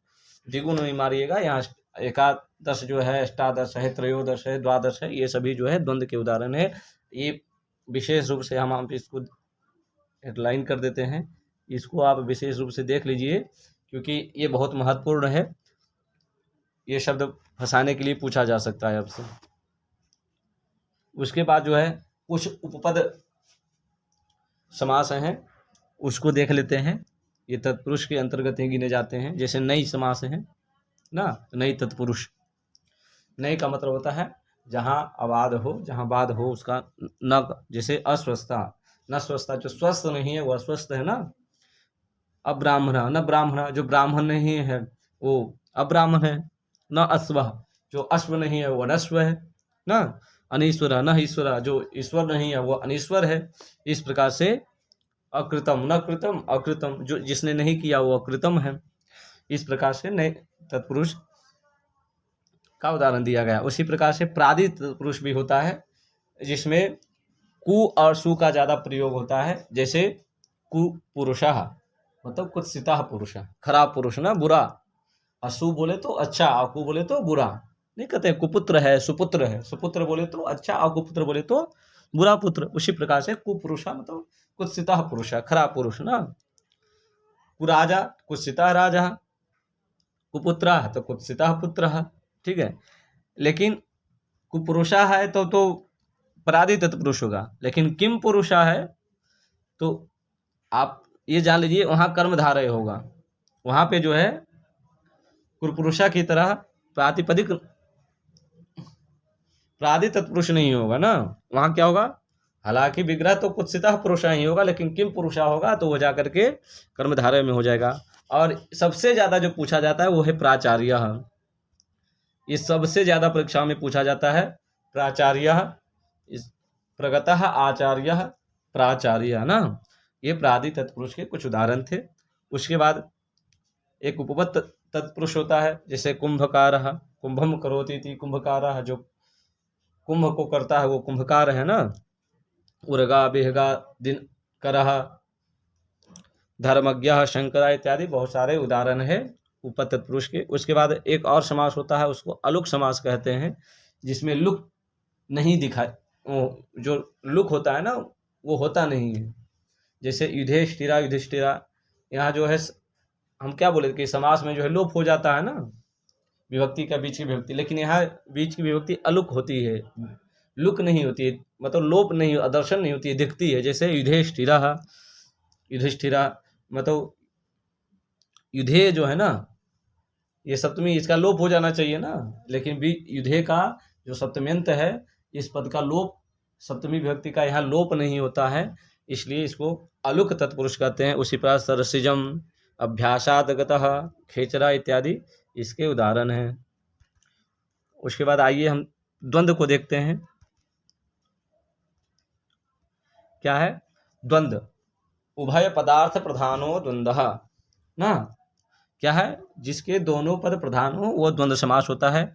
द्विगुण नहीं मारिएगा, यहाँ एकादश जो है, अष्टादश है, त्रयोदश है, द्वादश है, ये सभी जो है द्वंद्व के उदाहरण है। ये विशेष रूप से हम इसको हेडलाइन कर देते हैं, इसको आप विशेष रूप से देख लीजिए, क्योंकि ये बहुत महत्वपूर्ण है। ये शब्द फंसाने के लिए पूछा जा सकता है आपसे। उसके बाद जो है कुछ उपपद समास हैं, उसको देख लेते हैं। ये तत्पुरुष के अंतर्गत ही गिने जाते हैं। जैसे नई समास है ना, नई तत्पुरुष, नई का मतलब होता है जहाँ अवाद हो, जहाँ बाद हो उसका न, जैसे अस्वस्थता, न स्वस्थता, जो स्वस्थ नहीं है वो अस्वस्थ है ना। अब्राह्मण, न ब्राह्मण, जो ब्राह्मण नहीं है वो अब्राह्मण है। न अश्व, जो अश्व नहीं है वो अनश्व है ना। अनीश्वर, न ईश्वर, जो ईश्वर नहीं है वो अनीश्वर है। इस प्रकार से अकृतम, न कृतम, अकृतम, जो जिसने नहीं किया वो अकृतम है। इस प्रकार से नए तत्पुरुष का उदाहरण दिया गया। उसी प्रकार से प्रादि तत्पुरुष भी होता है, जिसमें कु और सु का ज़्यादा प्रयोग होता है। जैसे कुपुरुषः मतलब कुत्सितः पुरुष, खराब पुरुष ना, बुरा। और सु बोले तो अच्छा, और कु बोले तो बुरा, नहीं कहते हैं कुपुत्र है, सुपुत्र है। सुपुत्र बोले तो अच्छा और कुपुत्र बोले तो बुरा पुत्र। उसी प्रकार से कुपुरुषा मतलब कुत्सिता पुरुषा, खराब पुरुष ना। कुराजा कुत्सिता राजा, कुपुत्रा तो कुत्सिता पुत्र। ठीक है, लेकिन कुपुरुषा है तो परादि तत्पुरुष होगा। लेकिन किम पुरुषा है तो आप ये जान लीजिए वहाँ कर्मधारय होगा। वहाँ पे जो है कुपुरुषा की तरह प्रातिपदिक प्रादि तत्पुरुष नहीं होगा ना। वहाँ क्या होगा, हालांकि विग्रह तो कुत्सिता पुरुषा ही होगा, लेकिन किम पुरुषा होगा तो वो जाकर के कर्मधारय में हो जाएगा। और सबसे ज्यादा जो पूछा जाता है वो है प्राचार्य। ये सबसे ज्यादा परीक्षाओं में पूछा जाता है प्राचार्य, इस प्रगतः आचार्य प्राचार्य ना। ये प्रादि तत्पुरुष के कुछ उदाहरण थे। उसके बाद एक उपपद तत्पुरुष होता है, जैसे कुंभकार, कुंभम करोति इति कुंभकार, जो कुंभ को करता है वो कुंभकार है ना। उर्गा बिहगा दिन करह, धर्मज्ञ शंकरा इत्यादि बहुत सारे उदाहरण है उपपद तत्पुरुष के। उसके बाद एक और समास होता है, उसको अलुक समास कहते हैं, जिसमें लुक नहीं दिखाए, जो लुक होता है ना वो होता नहीं है। जैसे युधिष्ठिरा युधिष्ठिरा, यहाँ जो है हम क्या बोले कि समास में जो है लोप हो जाता है ना विभक्ति का, बीच की विभक्ति, लेकिन यहाँ बीच की विभक्ति अलुक होती है, लुक नहीं होती है, मतलब लोप नहीं, अदर्शन नहीं होती है, दिखती है। जैसे युधिष्ठिरा, युधिष्ठिरा मतलब युधे जो है ना ये सप्तमी, इसका लोप हो जाना चाहिए ना, लेकिन युधे का जो सप्तम्यंत है इस पद का लोप, सप्तमी विभक्ति का यहाँ लोप नहीं होता है, इसलिए इसको अलुक तत्पुरुष कहते हैं। उसी प्रकार सरसिजम, अभ्यासादगतः, खेचरा इत्यादि इसके उदाहरण हैं। उसके बाद आइए हम द्वंद्व को देखते हैं। क्या है द्वंद्व? उभय पदार्थ प्रधानो द्वंद्व ना। क्या है? जिसके दोनों पद प्रधान हो वो द्वंद्व समास होता है।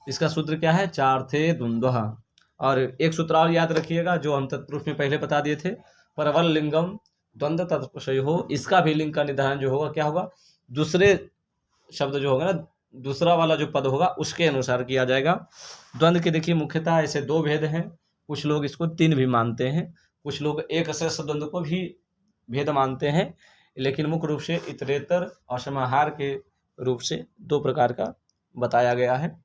इसका सूत्र क्या है? चार्थे द्वंद्व। और एक सूत्र और याद रखिएगा जो हम तत्पुरुष में पहले बता दिए थे, परवल लिंगम द्वंद्व तत्पुरुषयो हो, इसका भी लिंग का निर्धारण जो होगा क्या होगा, दूसरे शब्द जो होगा ना, दूसरा वाला जो पद होगा उसके अनुसार किया जाएगा। द्वंद्व के देखिए मुख्यतः ऐसे दो भेद हैं, कुछ लोग इसको तीन भी मानते हैं, कुछ लोग एक शेष द्वंद्व को भी भेद मानते हैं, लेकिन मुख्य रूप से इतरेतर और समाहार के रूप से दो प्रकार का बताया गया है।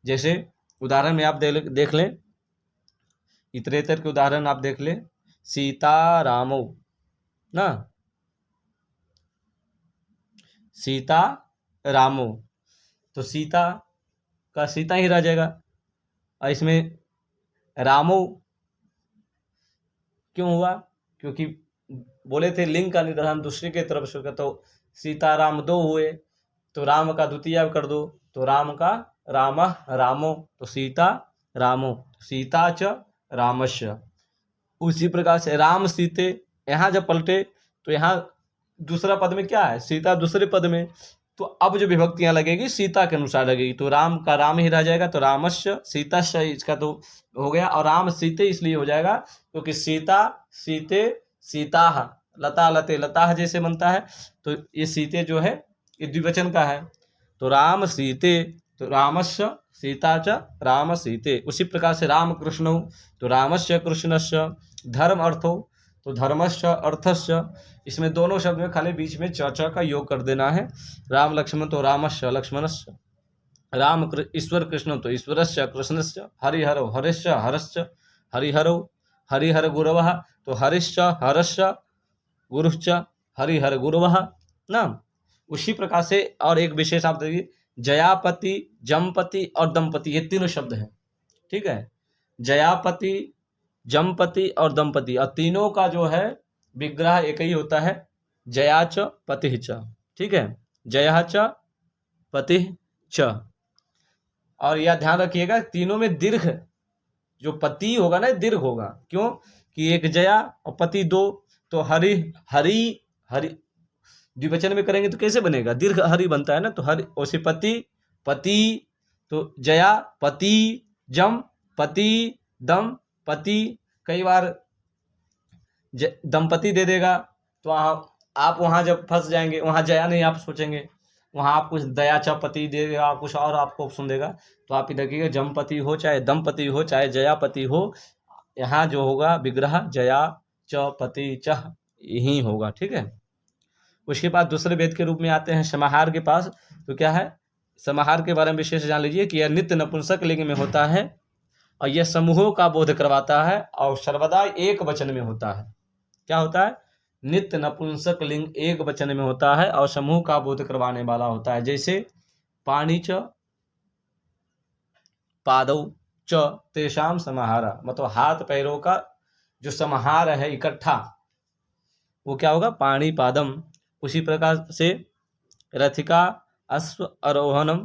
जैसे उदाहरण में आप देख लें, इतरेतर के उदाहरण आप देख लें, सीता रामो ना, सीता रामो, तो सीता का सीता ही रह जाएगा, और इसमें रामो क्यों हुआ? क्योंकि बोले थे लिंग का निर्धारण दूसरे के तरफ से, तो सीता राम दो हुए, तो राम का द्वितीय कर दो, तो राम का राम रामो, तो सीता रामो, सीता च रामस्य। उसी प्रकार से राम सीते, यहाँ जब पलटे तो यहाँ दूसरा पद में क्या है? सीता दूसरे पद में, तो अब जो विभक्तियां लगेगी सीता के अनुसार लगेगी, तो राम का राम ही रह जाएगा, तो रामस्य सीतास्य इसका तो हो गया, और राम सीते इसलिए हो जाएगा क्योंकि सीता सीते सीता, लता लते लता जैसे बनता है, तो ये सीते जो है ये द्विवचन का है, तो राम सीते, तो रामस्य सीता च राम सीते। उसी प्रकार से राम कृष्ण, तो रामस्य कृष्णस्य। धर्म अर्थो, तो धर्मस्य अर्थस्य, इसमें दोनों शब्द में खाली बीच में च च का योग कर देना है। राम लक्ष्मण, तो रामस्य लक्ष्मणस्य। राम ईश्वर कृष्ण, तो ईश्वरस्य कृष्णस्य। हरिहरो हरिश्च हरश्च हरिहरो हरिहर गुरवः, तो हरिश्च हरश्च गुरुश्च हरिहर गुरवः ना। उसी प्रकार से और एक विशेष आप देखिए, जयापति जमपति और दंपति, ये तीनों शब्द हैं, ठीक है। जयापति जमपति और दंपति, और तीनों का जो है विग्रह एक ही होता है, जया च पति च, ठीक है, जया च पति च। और यह ध्यान रखिएगा तीनों में दीर्घ जो पति होगा ना दीर्घ होगा, क्यों कि एक जया और पति दो, तो हरि हरि हरि द्विवचन में करेंगे तो कैसे बनेगा? दीर्घ हरि बनता है ना, तो हरि ओसे पति पति, तो जया पति जम पति दम पति, कई बार दंपति दे देगा, तो आप वहाँ जब फंस जाएंगे, वहाँ जया नहीं आप सोचेंगे, वहाँ आप कुछ दया च पति देगा, कुछ और आपको ऑप्शन देगा, तो आप इधर देखिएगा जमपति हो चाहे दमपति हो चाहे जयापति हो, यहाँ जो होगा विग्रह जया च पति चह यही होगा। ठीक है। उसके बाद दूसरे वेद के रूप में आते हैं समाहार के पास। तो क्या है, समाहार के बारे में विशेष जान लीजिए कि यह नित्य नपुंसक लिंग में होता है और यह समूहों का बोध करवाता है और सर्वदा एक वचन में होता है। क्या होता है, नित्य नपुंसक लिंग एक वचन में होता है और समूह का बोध करवाने वाला होता है। जैसे पानी च पादौ च तेषाम समाहारा, मतलब हाथ पैरों का जो समाहार है इकट्ठा, वो क्या होगा, पाणी पादम। उसी प्रकार से रथिका अश्व आरोहणम,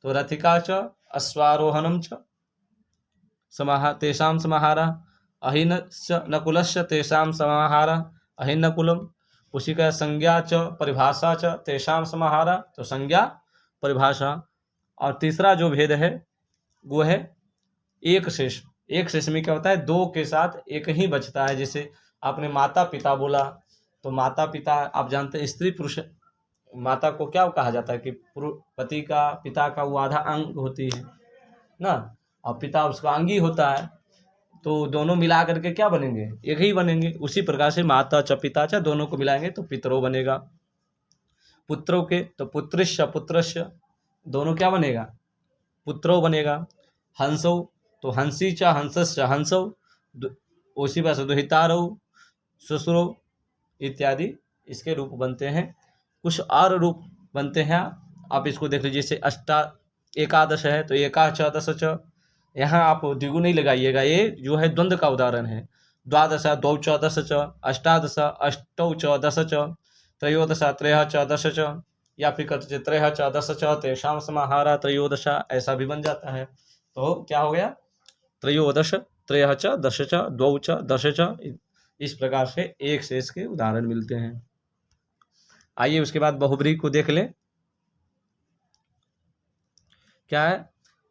तो रथिका च अश्वारोहणम च तेषाम समाहारा। अहिनश्च नकुलश्च तेषाम समाहारा अहिनकुलम। उसी का संज्ञा च परिभाषा च तेषाम समाहारा, तो संज्ञा परिभाषा। और तीसरा जो भेद है वो है एक शेष। एक शेष में क्या होता है, दो के साथ एक ही बचता है। जैसे आपने माता पिता बोला, तो माता पिता आप जानते हैं स्त्री पुरुष, माता को क्या कहा जाता है कि पति का पिता का वो आधा अंग होती है ना, और पिता उसका अंगी होता है, तो दोनों मिला करके क्या बनेंगे, एक ही बनेंगे। उसी प्रकार से माता च पिता च दोनों को मिलाएंगे तो पितरो बनेगा। पुत्रों के तो पुत्रश्य पुत्रश्य दोनों क्या बनेगा, पुत्रो बनेगा। हंसो तो हंसी च हंसश्च हंसो, उसी प्रकार से दुहितारो ससुरो इत्यादि इसके रूप बनते हैं। कुछ और रूप बनते हैं, आप इसको देख लीजिए। जैसे एकादश है तो एका च दश च, यहाँ आप द्विगु नहीं लगाइएगा, ये जो है द्वंद्व का उदाहरण है। द्वादश द्वौ च दश च, अष्टादश अष्टौ च दश च, त्रयोदश त्रयः च दश च, या फिर कहते त्रयः च दश च तेषाम समाहारा त्रयोदशा, ऐसा भी बन जाता है। तो क्या हो गया, त्रयोदश त्रयः च दश च द्वौ च दश च, इस प्रकार से एक से इसके उदाहरण मिलते हैं। आइए उसके बाद बहुब्रीहि को देख लें। क्या है,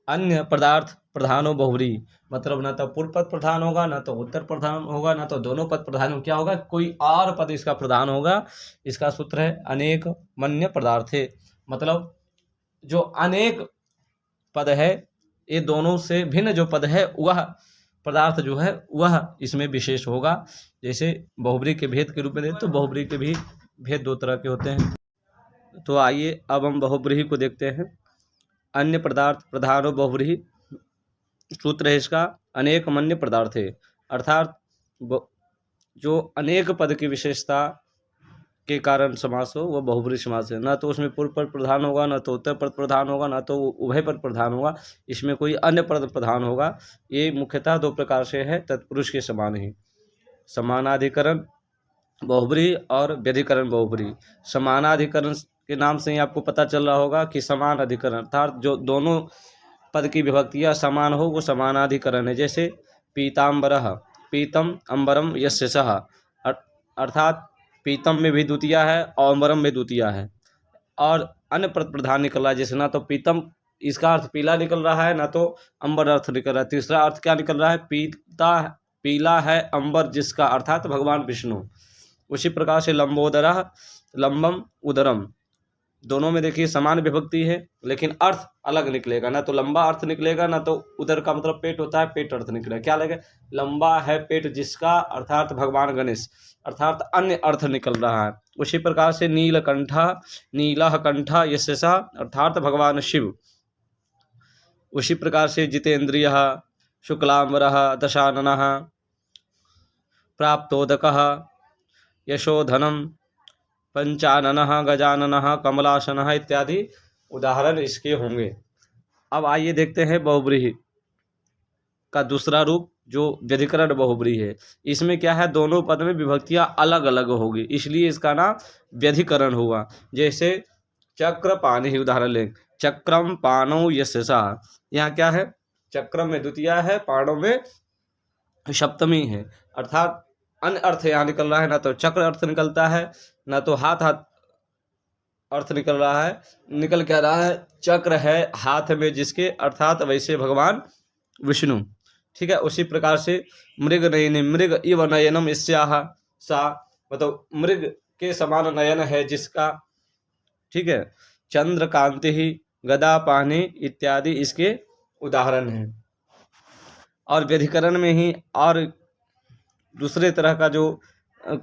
अन्य पदार्थ प्रधानो बहुब्रीहि, मतलब ना तो पूर्व पद प्रधान होगा, ना तो उत्तर प्रधान होगा, ना तो दोनों पद प्रधान हो, क्या होगा, कोई और पद इसका प्रधान होगा। इसका सूत्र है अनेक मन्य पदार्थे, मतलब जो अनेक पद है, ये दोनों से भिन्न जो पद है वह पदार्थ जो है वह इसमें विशेष होगा। जैसे बहुब्रीहि के भेद के रूप में देखें तो बहुब्रीहि के भी भेद दो तरह के होते हैं। तो आइए अब हम बहुब्रीहि को देखते हैं। अन्य पदार्थ प्रधानो बहुब्रीहि, सूत्र है इसका अनेक मन्य पदार्थ है, अर्थात जो अनेक पद की विशेषता के कारण समास हो वह बहुब्रीहि समास है। ना तो उसमें पूर्व पद प्रधान होगा, ना तो उत्तर पद प्रधान होगा, ना तो उभय पद प्रधान होगा, इसमें कोई अन्य पद प्रधान होगा। ये मुख्यतः दो प्रकार से है, तत्पुरुष के समान ही। समानाधिकरण बहुब्रीहि और व्यधिकरण बहुब्रीहि। समानाधिकरण के नाम से ही आपको पता चल रहा होगा कि समान अधिकरण, अर्थात जो दोनों पद की विभक्तियां समान हो वो समानाधिकरण है। जैसे पीताम्बरः पीतम अम्बरम यस्य सः, अर्थात पीतम में भी द्वितीया है और अम्बरम में द्वितीया है, और अन्य पद प्रधान निकल रहा है। जैसे ना तो पीतम इसका अर्थ पीला निकल रहा है, ना तो अंबर अर्थ निकल रहा है। तीसरा अर्थ क्या निकल रहा है, पीला है अंबर जिसका, अर्थात भगवान विष्णु। उसी प्रकार से लंबोदरः लंबम उदरम, दोनों में देखिए समान विभक्ति है लेकिन अर्थ अलग निकलेगा। ना तो लंबा अर्थ निकलेगा, ना तो उदर का मतलब पेट होता है, पेट अर्थ निकलेगा। क्या लगेगा, लंबा है पेट जिसका, अर्थात भगवान गणेश, अर्थात अन्य अर्थ निकल रहा है। उसी प्रकार से नीलकंठा नीलः कंठा यस्य सः, अर्थात भगवान शिव। उसी प्रकार से जितेंद्रियः शुक्लांबरः दशाननः प्राप्तोदकः यशोधनम पंचाननः गजाननः कमलासनः इत्यादि उदाहरण इसके होंगे। अब आइए देखते हैं बहुब्रीहि का दूसरा रूप जो व्यधिकरण बहुब्रीहि है। इसमें क्या है, दोनों पद में विभक्तियां अलग अलग होगी, इसलिए इसका नाम व्यधिकरण हुआ। जैसे चक्र पानी, उदाहरण लें, चक्रम पाणौ यस्य सः, यहाँ क्या है, चक्रम में द्वितीया है, पाणौ में सप्तमी है, अर्थात अन्य अर्थ यहाँ निकल रहा है। ना तो चक्र अर्थ निकलता है, ना तो हाथ अर्थ निकल रहा है। निकल क्या रहा है, चक्र है हाथ में जिसके, अर्थात वैसे भगवान विष्णु। ठीक है। उसी प्रकार से मृग नयन मृग इव नयनम स्याह सा, मतलब मृग के समान नयन है जिसका। ठीक है। चंद्रकांति ही, गदा पानी इत्यादि इसके उदाहरण हैं। और व्यधिकरण में ही और दूसरे तरह का जो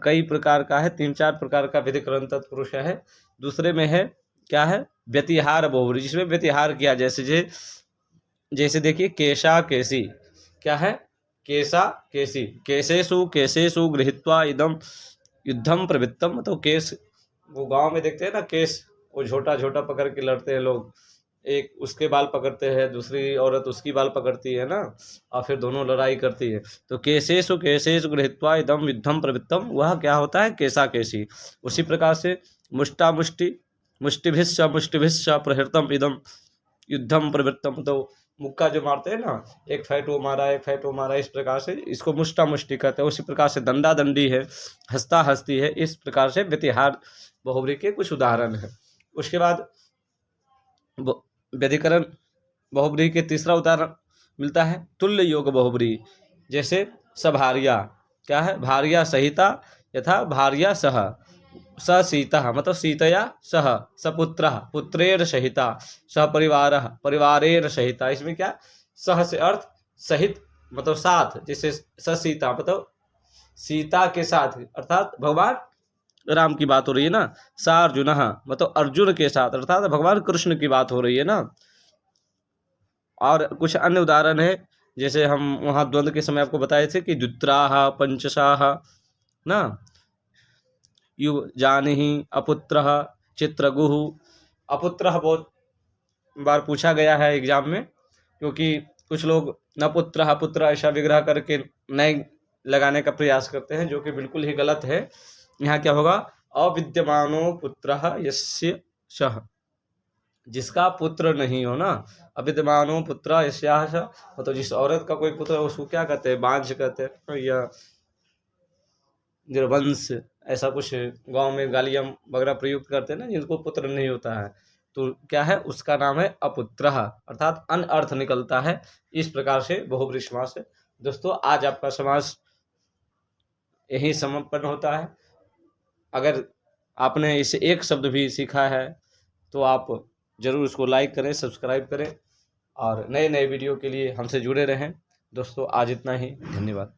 कई प्रकार का है, 3-4 प्रकार का व्यधिकरण तत्पुरुष है। दूसरे में है क्या है, व्यतिहार बहुब्री, जिसमें व्यतिहार किया, जैसे देखिए केशा केसी, क्या है, केशा केसी, केशेषु गृहीत्वा इदम युद्धम प्रवृत्तम। तो केस, वो गांव में देखते हैं ना केस, वो झोटा झोटा पकड़ के लड़ते हैं लोग, एक उसके बाल पकड़ते हैं, दूसरी औरत उसकी बाल पकड़ती है ना, और फिर दोनों लड़ाई करती है। तो केशेषु गृहीत्वा इदम युद्धम प्रवृत्तम, वह क्या होता है, केशा केसी। उसी प्रकार से मुष्टा मुष्टि, मुष्टिभिश्च प्रहृतम इदम युद्धम प्रवृत्तम। तो मुक्का जो मारते हैं ना, एक फाइट वो मारा, एक फाइट वो मारा, इस प्रकार से इसको मुष्टा मुष्टि कहते हैं। उसी प्रकार से दंडा दंडी है, हस्ता हस्ती है। इस प्रकार से व्यतिहार बहुब्री के कुछ उदाहरण है। उसके बाद व्यधिकरण बहुब्री के तीसरा उदाहरण मिलता है तुल्य योग बहुब्री, जैसे सभार्या, क्या है, भार्या सहिता यथा भार्या सह, स सीता मतलब सीतया सह, सपुत्र पुत्रेर सहिता, सपरिवार परिवारेर सहिता। इसमें क्या, सह से अर्थ सहित मतलब साथ, जैसे स सीता मतलब सीता के साथ, अर्थात भगवान राम की बात हो रही है ना। सा अर्जुन मतलब अर्जुन के साथ, अर्थात भगवान कृष्ण की बात हो रही है ना। और कुछ अन्य उदाहरण है, जैसे हम वहाँ द्वंद्व के समय आपको बताए थे कि द्वित्राः पंचशाः ना, यु जानिहि अपुत्रः चित्रगुः। अपुत्रः बहुत बार पूछा गया है एग्जाम में, क्योंकि कुछ लोग न पुत्रः पुत्र ऐसा विग्रह करके नए लगाने का प्रयास करते हैं, जो कि बिल्कुल ही गलत है। यहाँ क्या होगा, अविद्यमानो पुत्रः यस्य सः, जिसका पुत्र नहीं हो ना, अविद्यमानो पुत्र यस्याः सः, मतलब जिस औरत का कोई पुत्र है उसको क्या कहते हैं, बांझ कहते हैं, या निर्वंश, ऐसा कुछ गांव में गालियां वगैरह प्रयुक्त करते हैं ना, जिनको पुत्र नहीं होता है, तो क्या है, उसका नाम है अपुत्रः, अर्थात अनर्थ निकलता है। इस प्रकार से बहुब्री समास है। दोस्तों आज आपका समास यही समापन होता है। अगर आपने इसे एक शब्द भी सीखा है तो आप जरूर उसको लाइक करें, सब्सक्राइब करें, और नए नए वीडियो के लिए हमसे जुड़े रहें। दोस्तों आज इतना ही, धन्यवाद।